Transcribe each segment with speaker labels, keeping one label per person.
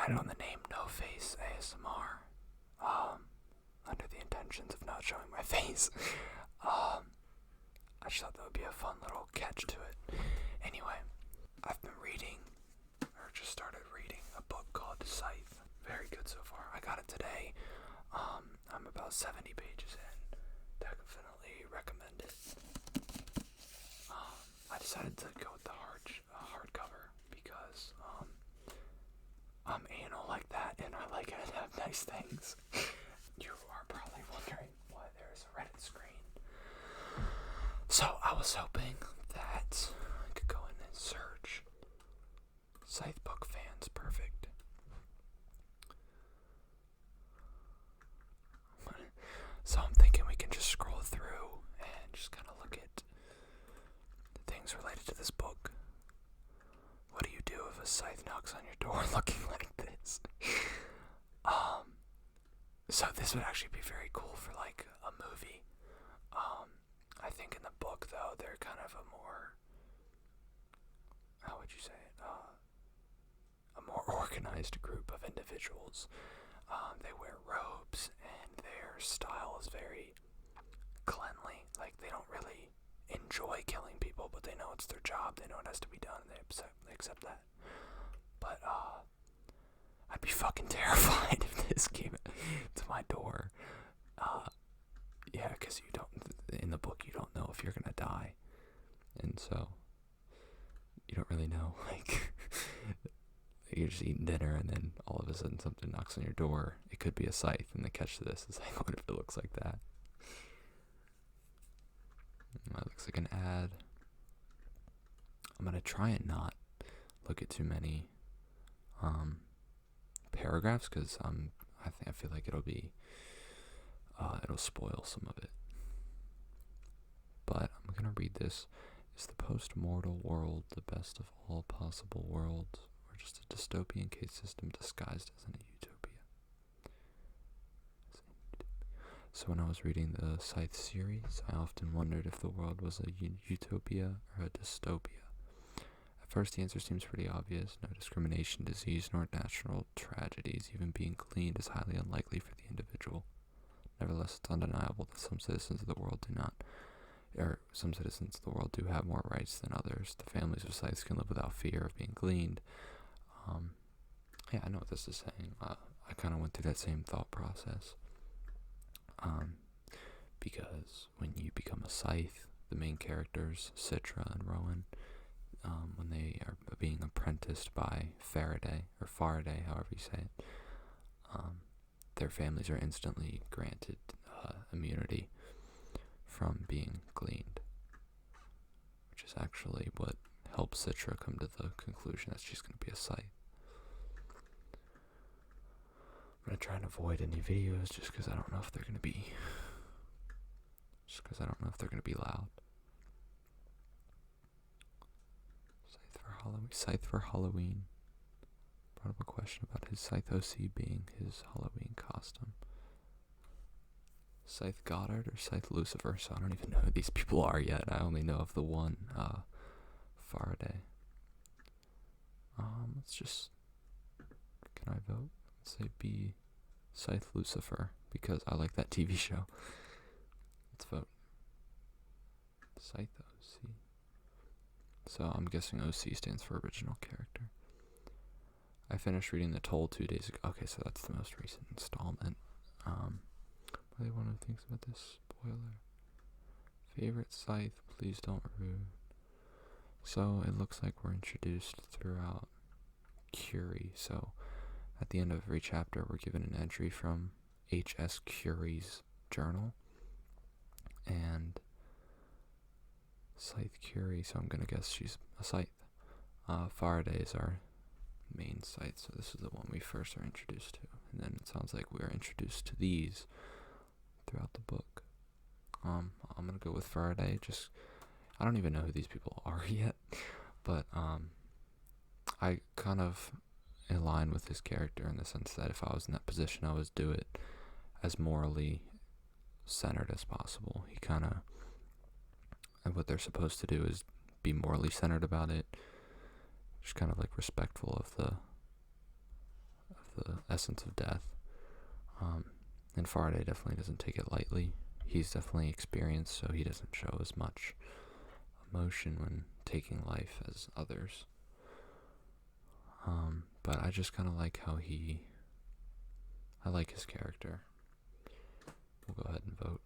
Speaker 1: decided on the name No Face ASMR, under the intentions of not showing my face. I just thought that would be a fun little catch to it. Anyway, I've been reading, or just started reading, a book called Scythe. Very good so far. I got it today. I'm about 70 pages in. Definitely recommend it. I decided to go with the hardcover because I'm anal like that, and I like it to have nice things. You are probably wondering why there's a Reddit screen. So I was hoping that I could go in and search Scythe book fans. Perfect. So I'm thinking we can just scroll through and just kind of look at the things related to this book. What do you do if a scythe knocks on your door looking like this? So this would actually be very cool for like a movie. I think in the book though, they're kind of a more, how would you say it? A more organized group of individuals. They wear robes and their style is very cleanly. Like they don't really enjoy killing people, but they know it's their job. They know it has to be done, and they accept that. But I'd be fucking terrified if this came to my door. Yeah, because you don't, in the book, you don't know if you're gonna die, and so you don't really know. Like you're just eating dinner, and then all of a sudden something knocks on your door. It could be a scythe, and the catch to this is like, what if it looks like that? That looks like an ad. I'm gonna try and not look at too many paragraphs because I feel like it'll spoil some of it. But I'm gonna read this. Is the post-mortal world the best of all possible worlds, or just a dystopian case system disguised as a utopia? So when I was reading the Scythe series, I often wondered if the world was a utopia or a dystopia. At first, the answer seems pretty obvious. No discrimination, disease, nor natural tragedies. Even being cleaned is highly unlikely for the individual. Nevertheless, it's undeniable that some citizens of the world do have more rights than others. The families of Scythes can live without fear of being gleaned. Yeah, I know what this is saying. I kind of went through that same thought process. Because when you become a Scythe, the main characters, Citra and Rowan, when they are being apprenticed by Faraday, however you say it, their families are instantly granted immunity from being gleaned, which is actually what helps Citra come to the conclusion that she's going to be a Scythe. I'm going to try and avoid any videos just because I don't know if they're going to be loud. Scythe for Halloween. Brought up a question about his Scythe OC being his Halloween costume. Scythe Goddard or Scythe Lucifer, so I don't even know who these people are yet. I only know of the one, Faraday. Let's just, can I vote? Let's say be Scythe Lucifer, because I like that TV show. Let's vote. Scythe OC. So I'm guessing OC stands for original character. I finished reading The Toll 2 days ago. Okay, so that's the most recent installment. Really one of the things about this spoiler. Favorite Scythe, please don't rude. So it looks like we're introduced throughout Curie. So at the end of every chapter, we're given an entry from H.S. Curie's journal. And Scythe Curie, so I'm going to guess she's a Scythe. Faraday is our main Scythe, so this is the one we first are introduced to. And then it sounds like we're introduced to these throughout the book. I'm going to go with Faraday. I don't even know who these people are yet, but I kind of align with his character in the sense that if I was in that position, I would do it as morally centered as possible. He kind of, and what they're supposed to do is be morally centered about it, just kind of like respectful of the essence of death. And Faraday definitely doesn't take it lightly. He's definitely experienced, so he doesn't show as much emotion when taking life as others. But I just kind of like how I like his character. We'll go ahead and vote.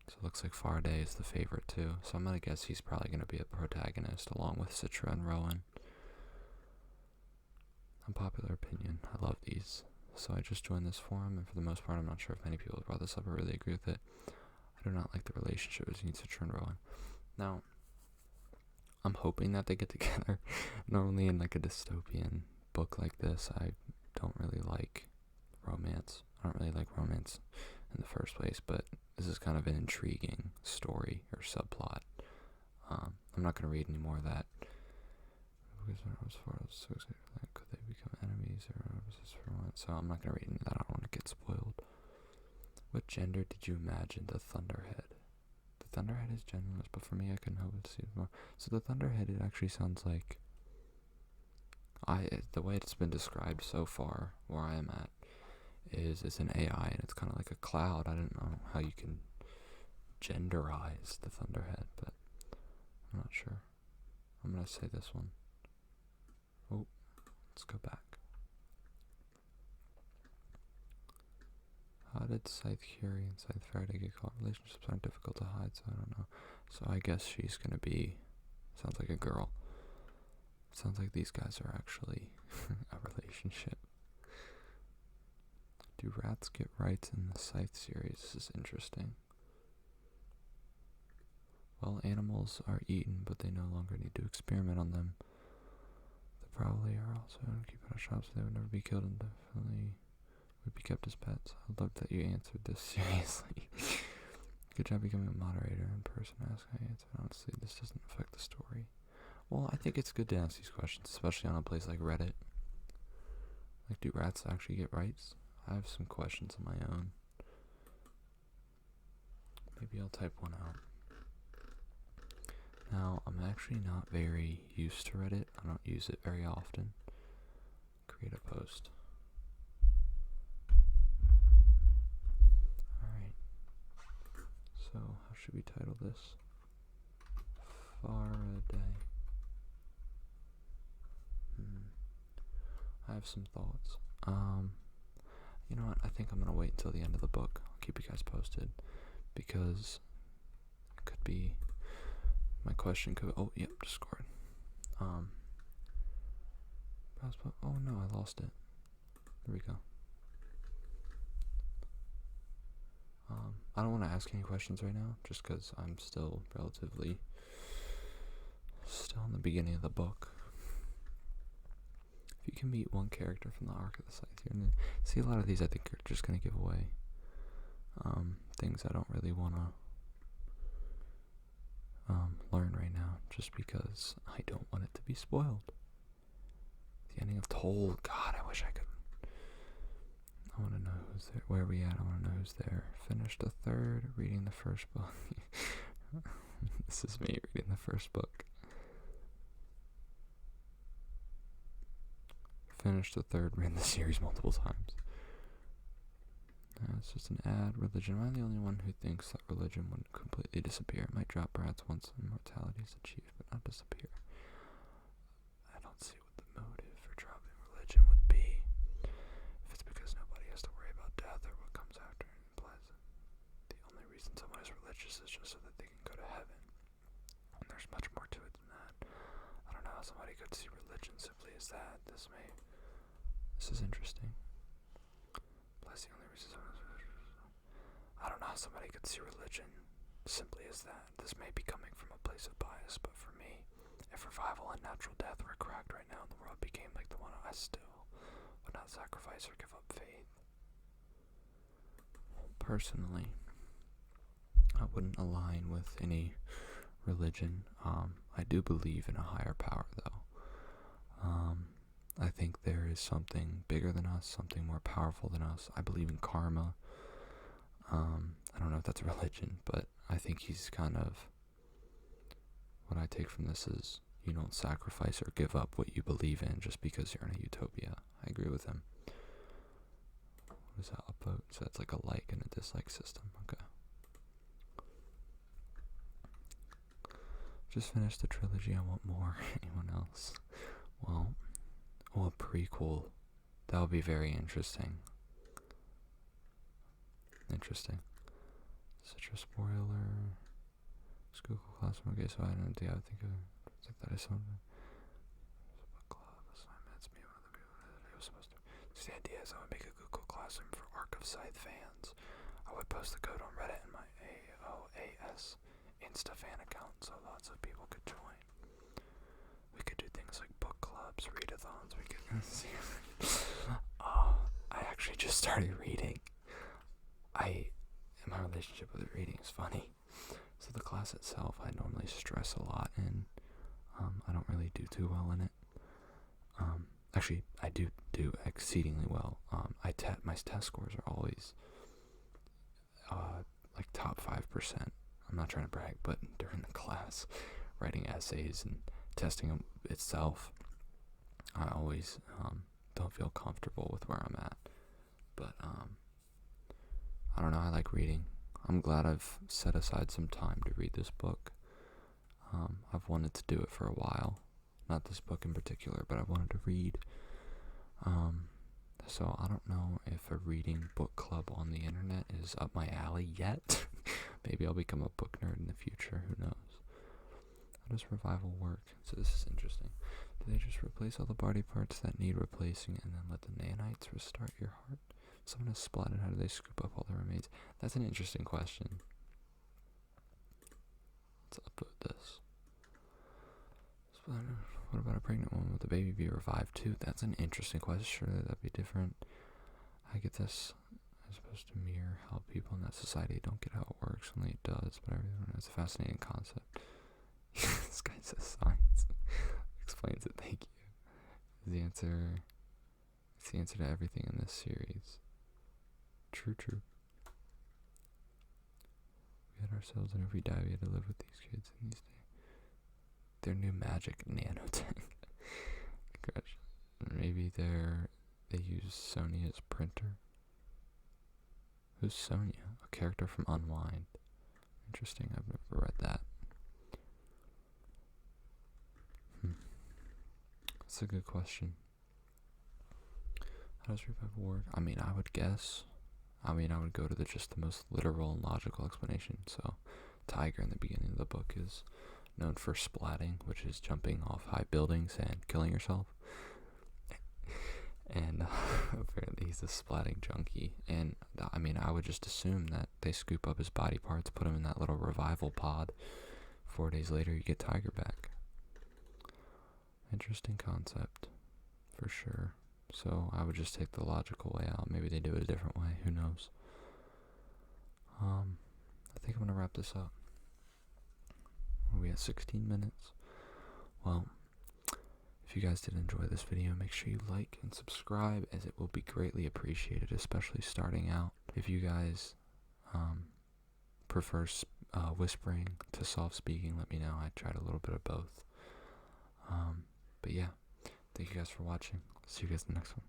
Speaker 1: So it looks like Faraday is the favorite too. So I'm going to guess he's probably going to be a protagonist along with Citra and Rowan. Unpopular opinion. I love these. So I just joined this forum, and for the most part, I'm not sure if many people have brought this up or really agree with it. I do not like the relationship between Citra and Rowan. Now, I'm hoping that they get together. Normally in like a dystopian book like this, I don't really like romance. I don't really like romance in the first place, but this is kind of an intriguing story or subplot. I'm not going to read any more of that. Could they become enemies or so I'm not going to read any of that. I don't want to get spoiled. What gender did you imagine the Thunderhead? The Thunderhead is genderless, but for me I couldn't help but see it more. So the Thunderhead, it actually sounds like the way it's been described so far where I am at is it's an AI and it's kind of like a cloud. I don't know how you can genderize the Thunderhead, but I'm not sure. I'm going to say this one. Oh, let's go back. How did Scythe Curie and Scythe Faraday get caught? Relationships aren't difficult to hide, so I don't know. So I guess she's going to be, sounds like a girl. Sounds like these guys are actually a relationship. Do rats get rights in the Scythe series? This is interesting. Well, animals are eaten, but they no longer need to experiment on them. They probably are also keep out of shops, so they would never be killed and definitely would be kept as pets. I love that you answered this seriously. Good job becoming a moderator in person. Ask how you answered. Honestly, this doesn't affect the story. Well, I think it's good to ask these questions, especially on a place like Reddit. Like, do rats actually get rights? I have some questions of my own. Maybe I'll type one out. Now, I'm actually not very used to Reddit. I don't use it very often. Create a post. Alright. So, how should we title this? Faraday. I have some thoughts. You know what? I think I'm going to wait until the end of the book. I'll keep you guys posted. Because it could be... My question could... Oh, yep, Discord. Oh no, I lost it. There we go. I don't want to ask any questions right now, just because I'm still relatively... Still in the beginning of the book. If you can meet one character from the arc of the Scythe, you're gonna see a lot of these. I think are just gonna give away things I don't really want to learn right now, just because I don't want it to be spoiled. The ending of Toll. God, I wish I could. I want to know who's there. Where are we at? I want to know who's there. Finished the third. Reading the first book. This is me reading the first book. Finished the third, read the series multiple times. It's just an ad. Religion. Am I the only one who thinks that religion wouldn't completely disappear? It might drop perhaps once immortality is achieved, but not disappear. I don't see what the motive for dropping religion would be. If it's because nobody has to worry about death or what comes after, it implies that the only reason someone is religious is just so that they can go to heaven. And there's much more to it than that. I don't know how somebody could see religion simply as that. This is interesting. Plus, the only reason I don't know how somebody could see religion simply as that. This may be coming from a place of bias, but for me, if revival and natural death were correct right now and the world became like the one, I still would not sacrifice or give up faith. Personally, I wouldn't align with any religion. I do believe in a higher power, though. I think there is something bigger than us, something more powerful than us. I believe in karma. I don't know if that's a religion, but I think he's kind of... What I take from this is you don't sacrifice or give up what you believe in just because you're in a utopia. I agree with him. What is that? Upvote? So that's like a like and a dislike system. Okay. Just finished the trilogy. I want more. Anyone else? Well, a prequel. That would be very interesting. Interesting. Such a spoiler. It's Google Classroom. Okay, so I don't think I would think that is something. Book club assignments. Me, one of the people that was supposed to. So the idea is I would make a Google Classroom for Arc of Scythe fans. I would post the code on Reddit in my AOAS Insta fan account so lots of people could join. We could do things like book clubs, readathons. We could see. I actually just started reading. My relationship with reading is funny. So the class itself, I normally stress a lot in. I don't really do too well in it. Actually, I do exceedingly well. My test scores are always like top 5%. I'm not trying to brag, but during the class, writing essays and testing them itself, I always don't feel comfortable with where I'm at. But I don't know, I like reading. I'm glad I've set aside some time to read this book. I've wanted to do it for a while. Not this book in particular, but I wanted to read. So I don't know if a reading book club on the internet is up my alley yet. Maybe I'll become a book nerd in the future, who knows. How does revival work? So this is interesting. Do they just replace all the body parts that need replacing and then let the nanites restart your heart? If someone is splatted, how do they scoop up all the remains? That's an interesting question. Let's upvote this. What about a pregnant woman with a baby be revived too? That's an interesting question. Surely that'd be different. I get this. I'm supposed to mirror how people in that society don't get how it works. Only it does, but everyone knows. It's a fascinating concept. This guy says science. Explains it. Thank you. It's the answer to everything in this series. True. We had ourselves, and if we die, we had to live with these kids in these days. Their new magic nanotech. Congratulations. Maybe they use Sonia's printer. Who's Sonia? A character from Unwind. Interesting. I've never read that. That's a good question. How does revival work? I mean, I would guess. I would go to the most literal and logical explanation. So, Tiger in the beginning of the book is known for splatting, which is jumping off high buildings and killing yourself. And apparently he's a splatting junkie. And I would just assume that they scoop up his body parts, put him in that little revival pod. 4 days later, you get Tiger back. Interesting concept, for sure. So I would just take the logical way out. Maybe they do it a different way. Who knows? I think I'm going to wrap this up. We at 16 minutes. Well, if you guys did enjoy this video, make sure you like and subscribe, as it will be greatly appreciated, especially starting out. If you guys prefer whispering to soft speaking, let me know. I tried a little bit of both. But yeah, thank you guys for watching. See you guys in the next one.